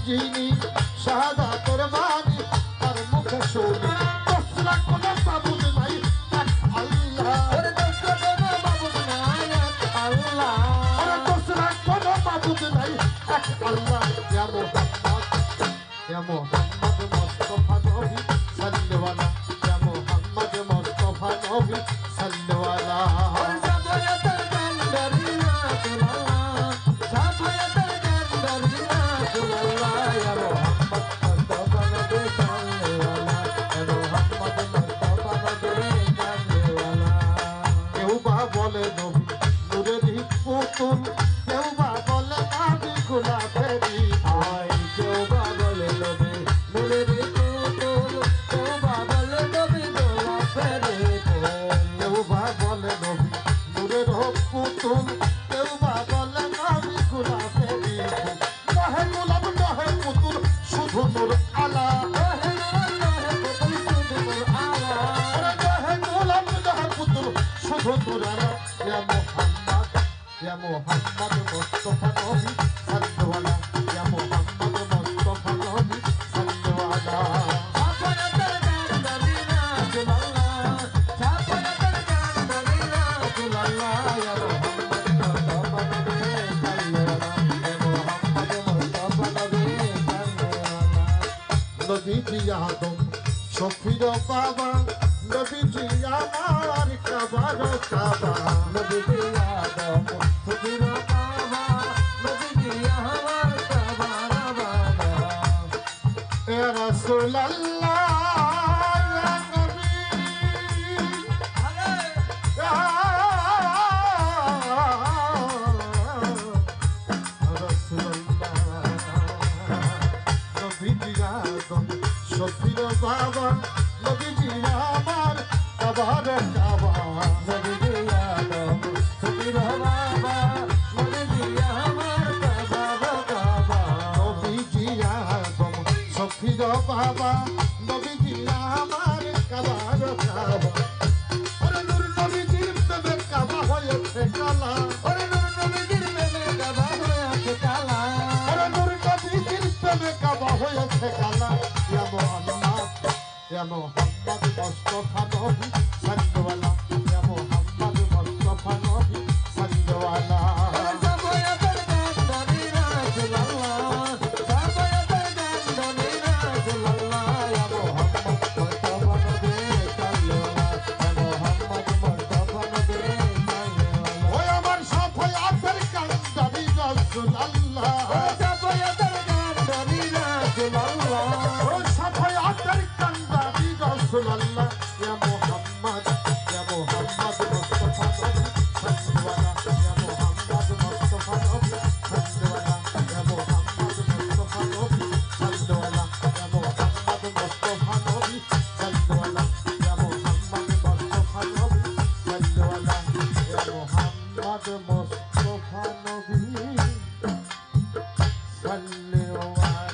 जिनी शादा कुर्बानी हर मुख शोनी दूसरा कोनो माबूद नहीं अल्लाह और दूसरा कोनो माबूद नहीं अल्लाह और दूसरा कोनो माबूद नहीं अल्लाह या मोहम्मद मुस्तफा नबी सल्लल्लाहु अलैहि या मोहम्मद मुस्तफा नबी सल्लल्लाहु अलैहि या मोहम्मद मुस्तफा नबी सल्लल्लाहु अलैहि या मोहम्मद मुस्तफा नबी सल्लल्लाहु अलैहि नबीजी आदम शफीर बाबा नबीजी আমার কাবার কাবা নবীজি আদম শফীর বাবা নবীজি আমার কাবার বাবা এ রাসূলুল্লাহ ইয়া নবী রাসূলুল্লাহ নবীজি আদম শফীর বাবা নবীজি আমার কাবার কাবা নবীজি আদম শফীর বাবা নবীজি আমার কাবার কাবা নবীজি আদম শফীর বাবা নবীজি আমার কাবার কাবা ওরে নূর নবীজির প্রেমে কাবা হয়েছে কালা ওরে নূর নবীজির প্রেমে কাবা হয়েছে কালা ওরে নূর নবীজির প্রেমে কাবা হয়েছে কালা ইয়া মুহাম্মদ ইয়া মুহাম্মদ মুস্তফা নবী सल्लल्लाहु अलैहि या मोहम्मद मुस्तफा नबी सल्लल्लाहु अलैहि साफया दरगाह नबी रसूलुल्लाह साफया दरगाह नबी रसूलुल्लाह या मोहम्मद मुस्तफा नबी सल्लल्लाहु अलैहि या मोहम्मद मुस्तफा नबी सल्लल्लाहु ओय আমার সাফায়া দরগাহ নবী রसूलुल्लाह সাফায়া দরগাহ নবী রसूलुल्लाহ ওই সাফায়া দরগাহ নবী রसूलुल्लाह या मोहम्मद मुस्तफा नबी सल्लल्लाहु अलैहि या मोहम्मद मुस्तफा नबी सल्लल्लाहु अलैहि या मोहम्मद मुस्तफा नबी सल्लल्लाहु अलैहि या मोहम्मद मुस्तफा नबी सल्लल्लाहु अलैहि या मोहम्मद मुस्तफा नबी सल्लल्लाहु अलैहि या मोहम्मद मुस्तफा नबी सल्लल्लाहु